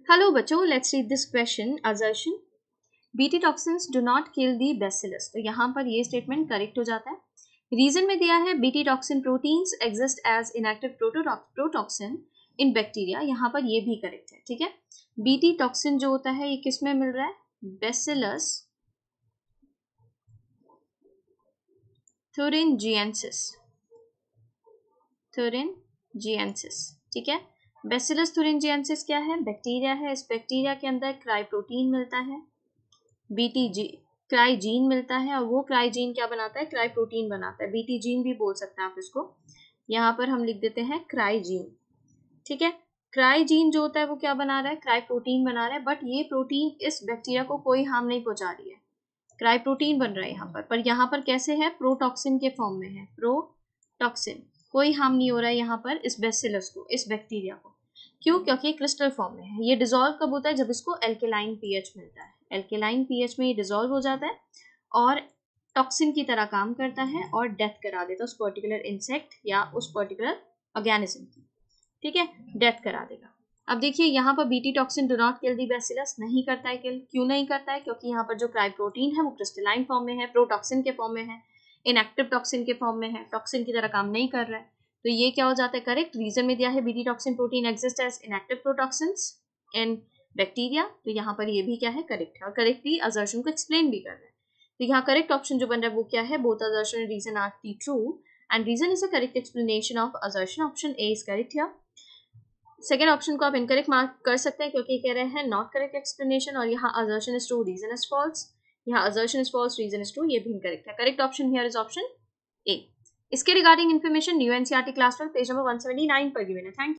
Hello बच्चों, let's read this question. Assertion BT toxins do not kill the bacillus. तो यहाँ पर ये स्टेटमेंट करेक्ट हो जाता है. रीजन में दिया है BT toxin proteins exist as inactive protoxin in bacteria. यहाँ पर ये भी करेक्ट है. ठीक है, बीटी टॉक्सिन जो होता है ये किस में मिल रहा है? Bacillus thuringiensis. thuringiensis. ठीक है, बैसिलस thuringiensis क्या है? बैक्टीरिया है. इस बैक्टीरिया के अंदर क्राइप्रोटीन मिलता है, बीटीजी क्राइजीन मिलता है, और वो क्राइजीन क्या बनाता है? क्राइप्रोटीन बनाता है. बीटीजीन भी बोल सकते हैं आप इसको. यहाँ पर हम लिख देते हैं क्राइजीन. ठीक है, क्राइजीन जो होता है वो क्या बना रहा है? क्राइप्रोटीन बना रहा है. बट ये प्रोटीन इस बैक्टीरिया को कोई हार्म नहीं पहुंचा रही है. क्राइप्रोटीन बन रहा है यहाँ पर यहाँ पर कैसे है? प्रोटॉक्सिन के फॉर्म में है. प्रोटॉक्सिन, कोई हार्म नहीं हो रहा है यहाँ पर इस बैसिलस को, इस बैक्टीरिया को. क्यों? क्योंकि क्रिस्टल फॉर्म में है. ये डिसॉल्व कब होता है? जब इसको एल्केलाइन पीएच मिलता है. एल्केलाइन पीएच में ये डिसॉल्व हो जाता है और टॉक्सिन की तरह काम करता है और डेथ करा देता है उस पर्टिकुलर इंसेक्ट या उस पर्टिकुलर ऑर्गेनिज्म की. ठीक है, डेथ करा देगा. अब देखिए यहाँ पर BT toxin do not kill the bacillus. नहीं करता है किल. क्यों नहीं करता है? क्योंकि यहाँ पर जो क्राइप्रोटीन है वो क्रिस्टलाइन फॉर्म में है, प्रोटॉक्सिन के फॉर्म में है, इनएक्टिव टॉक्सिन के फॉर्म में है, टॉक्सिन की तरह काम नहीं कर रहा है. तो ये क्या हो जाता है? करेक्ट. रीजन में दिया है BT toxin protein exist as inactive protoxins in bacteria. तो यहाँ पर ये भी क्या है? करेक्ट है, और करेक्टली असर्शन को एक्सप्लेन भी कर रहा है. तो यहाँ करेक्ट ऑप्शन जो बन रहा है वो क्या है? Both assertion and reason are T true and reason is a correct explanation of assertion. Option A is correct here. Second option को आप इनकरेक्ट मार्क कर सकते हैं क्योंकि कह रहे हैं नॉट करेक्ट एक्सप्लेनेशन, और यहाँ assertion is true, reason is false. यहाँ assertion is false, reason is true, ये भी इनकरेक्ट है. Correct option here is option A. इसके regarding information new NCERT class 12 page number 179 पर गिवन है. Thank you.